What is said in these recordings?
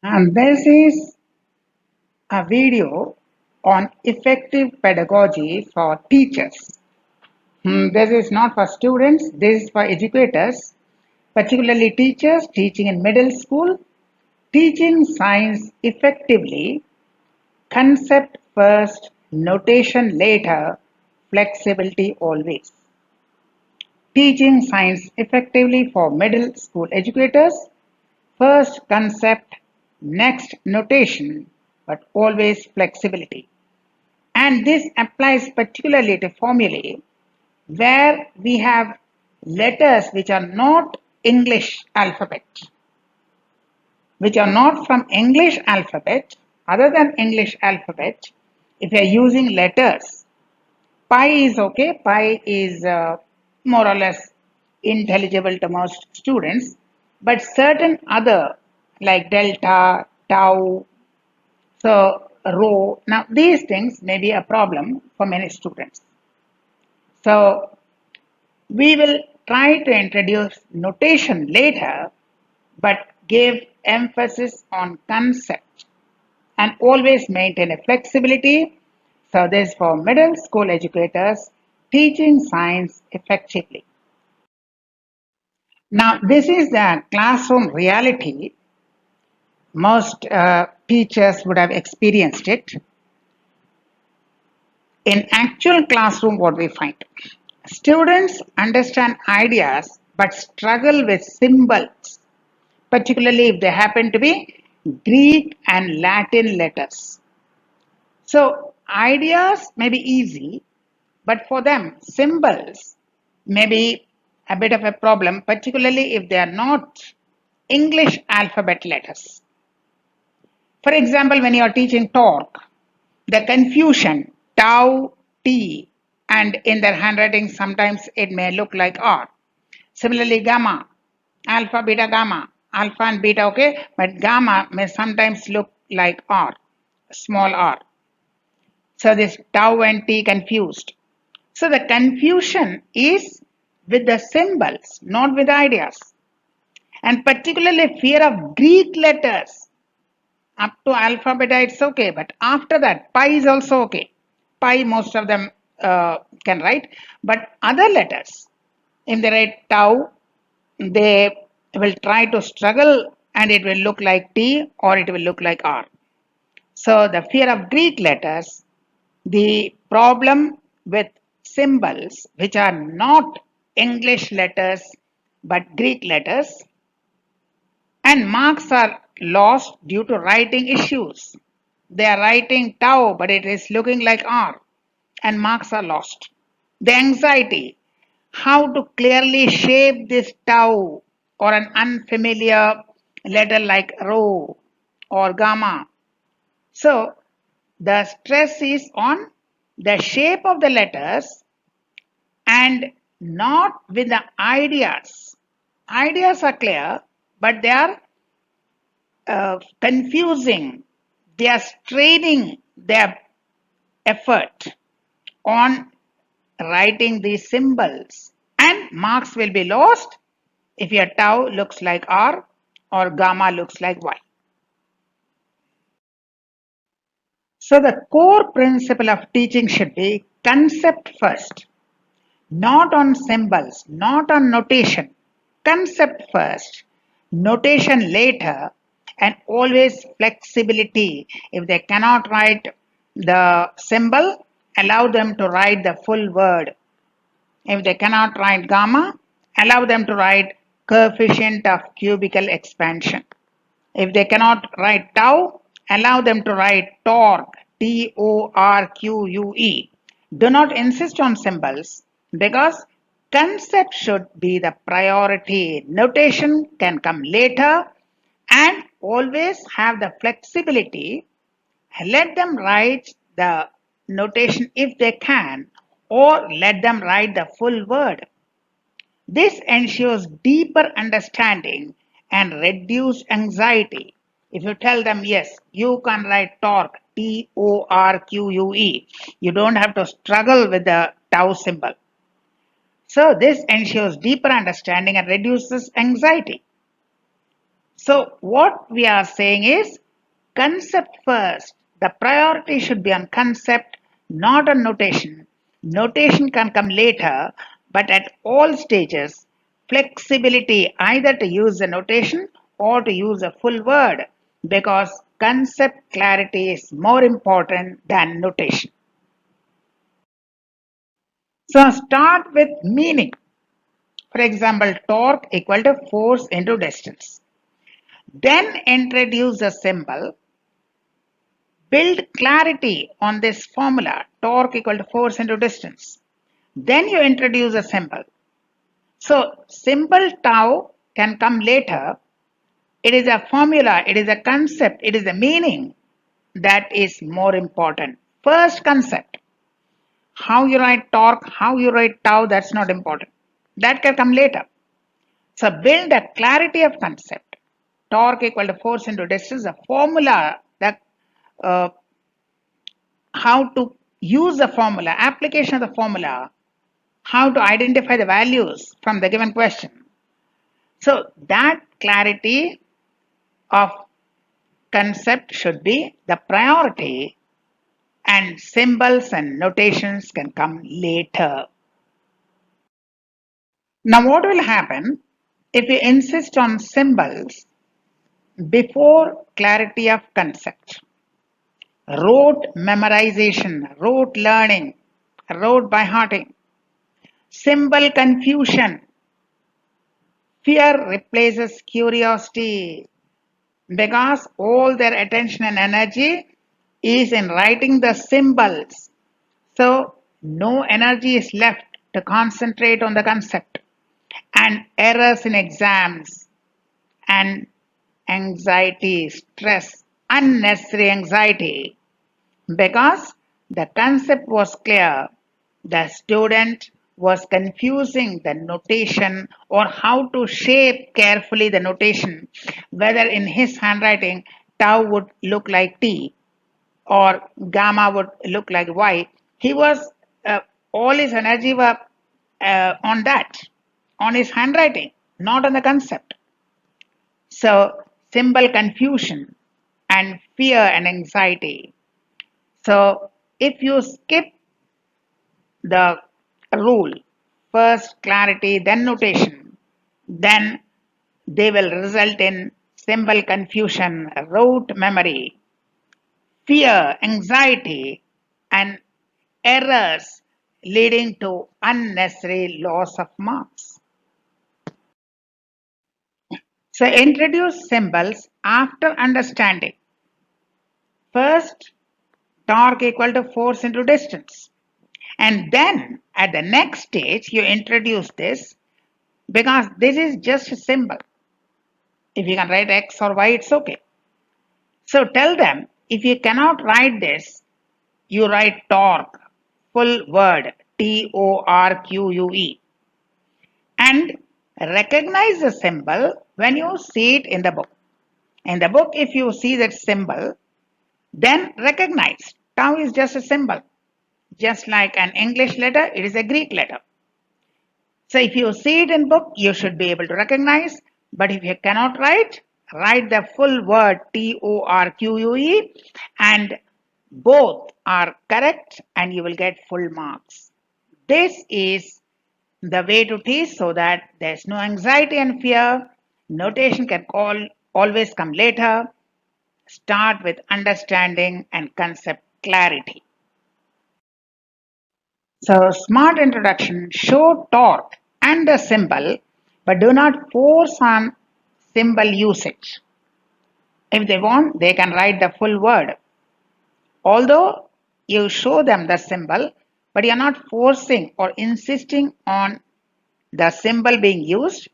And this is a video on effective pedagogy for teachers. This is not for students, this is for educators, particularly teachers teaching in middle school, teaching science effectively, concept first, notation later, flexibility always. Teaching science effectively for middle school educators, first concept, next notation, but always flexibility. And this applies particularly to formulae where we have letters which are not English alphabet, which are not from English alphabet, other than English alphabet. If you are using letters, pi is okay, pi is more or less intelligible to most students, but certain other like delta, tau, so rho, now these things may be a problem for many students. So we will try to introduce notation later, but give emphasis on concept and always maintain a flexibility. So this is for middle school educators teaching science effectively. Now this is the classroom reality. Most teachers would have experienced it. In actual classroom, what we find? Students understand ideas but struggle with symbols, particularly if they happen to be Greek and Latin letters. So ideas may be easy, but for them, symbols may be a bit of a problem, particularly if they are not English alphabet letters. For example, when you are teaching torque, the confusion, tau, t, and in their handwriting, sometimes it may look like R. Similarly, gamma, alpha, beta, gamma, alpha and beta, okay, but gamma may sometimes look like R, small r. So this tau and t confused. So the confusion is with the symbols, not with ideas. And particularly fear of Greek letters. Up to alpha, beta, it's okay. But after that, pi is also okay. Pi, most of them can write. But other letters, if they write tau, they will try to struggle and it will look like T or it will look like R. So the fear of Greek letters, the problem with symbols which are not English letters but Greek letters, and marks are lost due to writing issues. They are writing tau but it is looking like R and marks are lost. The anxiety, how to clearly shape this tau or an unfamiliar letter like rho or gamma. So the stress is on the shape of the letters and not with the ideas. Ideas are clear, but they are confusing. They are straining their effort on writing these symbols, and marks will be lost if your tau looks like R or gamma looks like Y. So the core principle of teaching should be concept first, not on symbols, not on notation. Concept first, notation later, and always flexibility. If they cannot write the symbol, allow them to write the full word. If they cannot write gamma, allow them to write coefficient of cubical expansion. If they cannot write tau, allow them to write torque, Torque. Do not insist on symbols because concept should be the priority. Notation can come later and always have the flexibility. Let them write the notation if they can, or let them write the full word. This ensures deeper understanding and reduced anxiety. If you tell them, yes, you can write torque, Torque, you don't have to struggle with the tau symbol. So this ensures deeper understanding and reduces anxiety. So what we are saying is concept first. The priority should be on concept, not on notation. Notation can come later, but at all stages, flexibility either to use the notation or to use a full word because concept clarity is more important than notation. So start with meaning. For example, torque equal to force into distance. Then introduce a symbol. Build clarity on this formula, torque equal to force into distance. Then you introduce a symbol. So symbol tau can come later. It is a formula, it is a concept, it is a meaning that is more important. First concept. How you write torque, how you write tau, that's not important. That can come later. So build a clarity of concept. Torque equal to force into distance, a formula that uh, how to use the formula, application of the formula, how to identify the values from the given question. So that clarity of concept should be the priority and symbols and notations can come later. Now what will happen if you insist on symbols before clarity of concept? Rote memorization, rote learning, rote by hearting, symbol confusion, fear replaces curiosity because all their attention and energy is in writing the symbols. So no energy is left to concentrate on the concept. And errors in exams and anxiety, stress, unnecessary anxiety because the concept was clear, the student was confusing the notation or how to shape carefully the notation, whether in his handwriting tau would look like T or gamma would look like Y. He was, all his energy were on that, on his handwriting, not on the concept. So, symbol confusion and fear and anxiety. So if you skip the rule, first clarity, then notation, then they will result in symbol confusion, rote memory, fear, anxiety, and errors leading to unnecessary loss of marks. So introduce symbols after understanding. First, torque equal to force into distance. And then at the next stage, you introduce this because this is just a symbol. If you can write X or Y, it's okay. So tell them if you cannot write this, you write torque, full word, TORQUE, and recognize the symbol when you see it in the book. In the book, if you see that symbol, then recognize. Tau is just a symbol. Just like an English letter, it is a Greek letter. So if you see it in book, you should be able to recognize. But if you cannot write, write the full word TORQUE and both are correct and you will get full marks. This is the way to teach so that there's no anxiety and fear. Notation can always come later. Start with understanding and concept clarity. So smart introduction, show torque and the symbol, but do not force on symbol usage. If they want, they can write the full word. Although you show them the symbol, but you're not forcing or insisting on the symbol being used,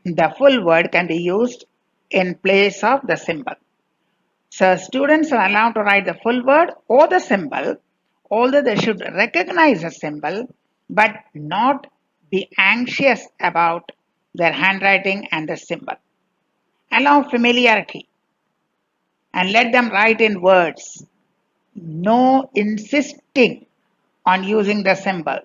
the full word can be used in place of the symbol. So students are allowed to write the full word or the symbol, although they should recognize the symbol but not be anxious about their handwriting and the symbol. Allow familiarity and let them write in words. No insisting on using the symbol,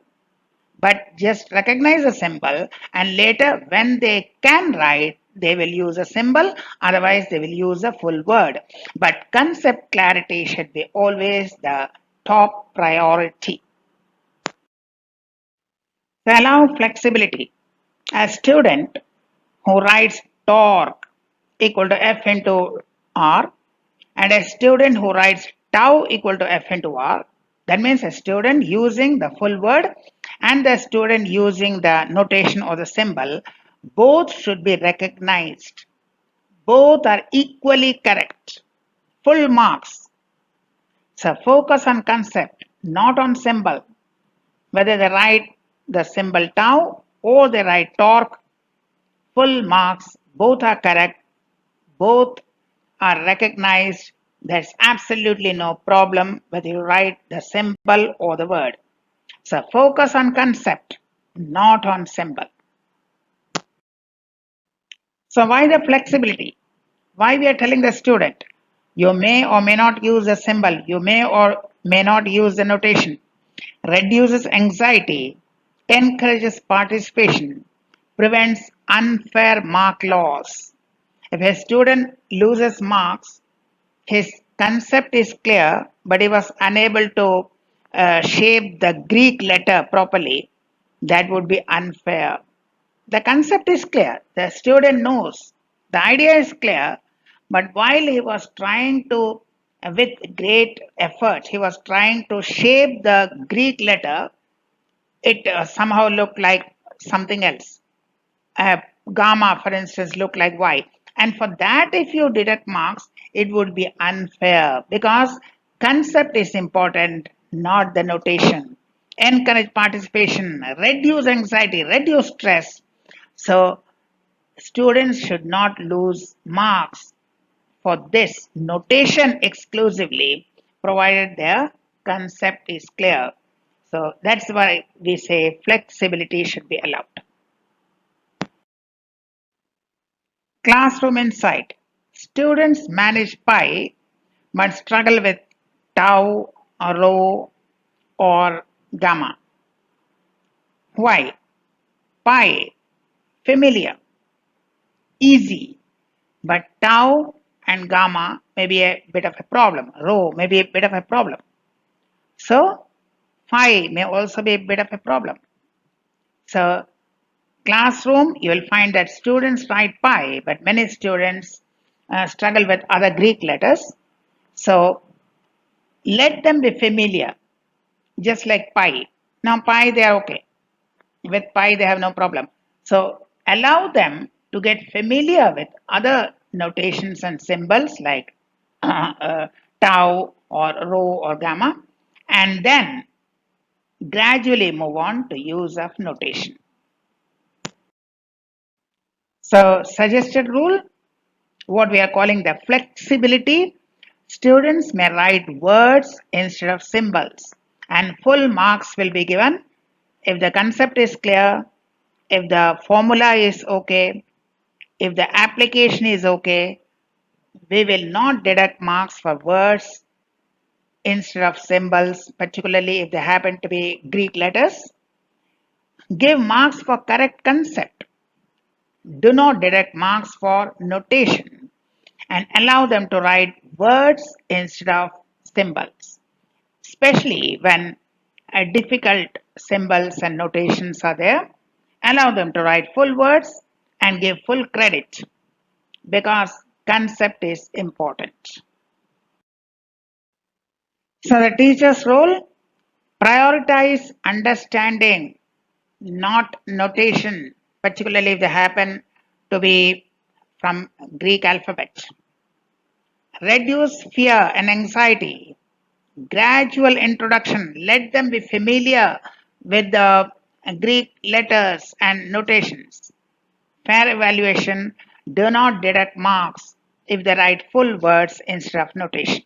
but just recognize the symbol and later when they can write, they will use a symbol, otherwise they will use a full word. But concept clarity should be always the top priority. To allow flexibility, a student who writes torque equal to F into R and a student who writes tau equal to F into R, that means a student using the full word and the student using the notation or the symbol, both should be recognized. Both are equally correct. Full marks. So focus on concept, not on symbol. Whether they write the symbol tau or they write torque, full marks, both are correct, both are recognized. There's absolutely no problem whether you write the symbol or the word. So focus on concept, not on symbol. So why the flexibility? Why we are telling the student, you may or may not use a symbol, you may or may not use the notation. Reduces anxiety, encourages participation, prevents unfair mark loss. If a student loses marks, his concept is clear, but he was unable to shape the Greek letter properly, that would be unfair. The concept is clear, the student knows, the idea is clear, but while he was trying to, with great effort, he was trying to shape the Greek letter, it somehow looked like something else. Gamma, for instance, look like Y. And for that, if you deduct marks, it would be unfair because concept is important, not the notation. Encourage participation, reduce anxiety, reduce stress. So students should not lose marks for this notation exclusively, provided their concept is clear. So that's why we say flexibility should be allowed. Classroom insight. Students manage pi but struggle with tau, or rho, or gamma. Why? Pi, familiar, easy, but tau and gamma may be a bit of a problem. Rho may be a bit of a problem. So, phi may also be a bit of a problem. So, classroom, you will find that students write pi, but many students struggle with other Greek letters. So, let them be familiar, just like pi. Now, pi, they are okay. With pi, they have no problem. So, allow them to get familiar with other notations and symbols like tau or rho or gamma, and then gradually move on to use of notation. So, suggested rule, what we are calling the flexibility, students may write words instead of symbols, and full marks will be given if the concept is clear, if the formula is okay, if the application is okay. We will not deduct marks for words instead of symbols, particularly if they happen to be Greek letters. Give marks for correct concept. Do not deduct marks for notation and allow them to write words instead of symbols, especially when difficult symbols and notations are there. Allow them to write full words and give full credit because concept is important. So the teacher's role, prioritize understanding, not notation, particularly if they happen to be from Greek alphabet. Reduce fear and anxiety. Gradual introduction. Let them be familiar with the Greek letters and notations. Fair evaluation. Do not deduct marks if they write full words instead of notation.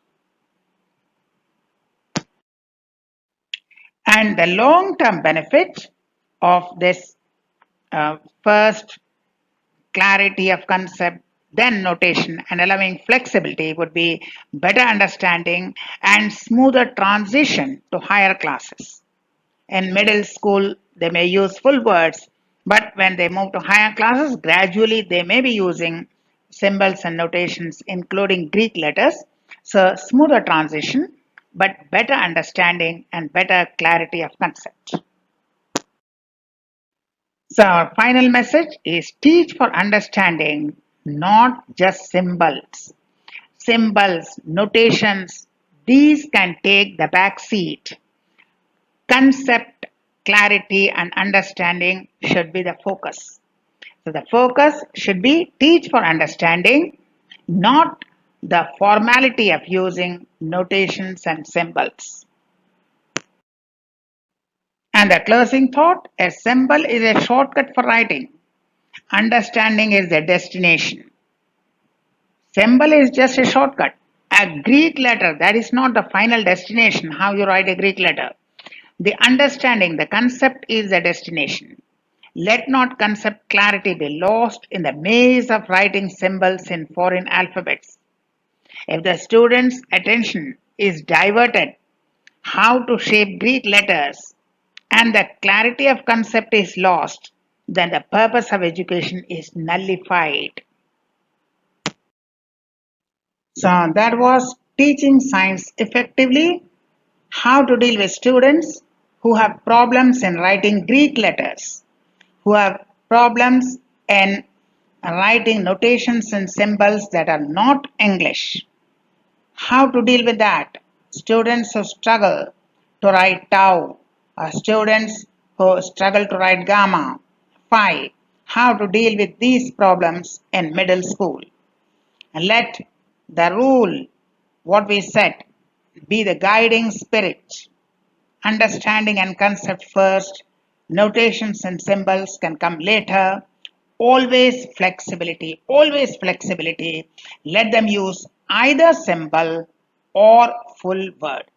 And the long-term benefit of this first clarity of concept, then notation, and allowing flexibility would be better understanding and smoother transition to higher classes. In middle school, they may use full words, But when they move to higher classes, gradually they may be using symbols and notations, including Greek letters. So, smoother transition, but better understanding and better clarity of concept. So, our final message is teach for understanding, not just symbols. Symbols, notations, these can take the back seat. Concept, clarity, and understanding should be the focus. So the focus should be teach for understanding, not the formality of using notations and symbols. And the closing thought, a symbol is a shortcut for writing. Understanding is the destination. Symbol is just a shortcut. A Greek letter, that is not the final destination, how you write a Greek letter. The understanding, the concept is the destination. Let not concept clarity be lost in the maze of writing symbols in foreign alphabets. If the student's attention is diverted how to shape Greek letters and the clarity of concept is lost, then the purpose of education is nullified. So that was teaching science effectively, how to deal with students who have problems in writing Greek letters, who have problems in writing notations and symbols that are not English. How to deal with that? Students who struggle to write tau, or students who struggle to write gamma, phi. How to deal with these problems in middle school? And let the rule, what we set, be the guiding spirit. Understanding and concept first, notations and symbols can come later. Always flexibility, always flexibility. Let them use either symbol or full word.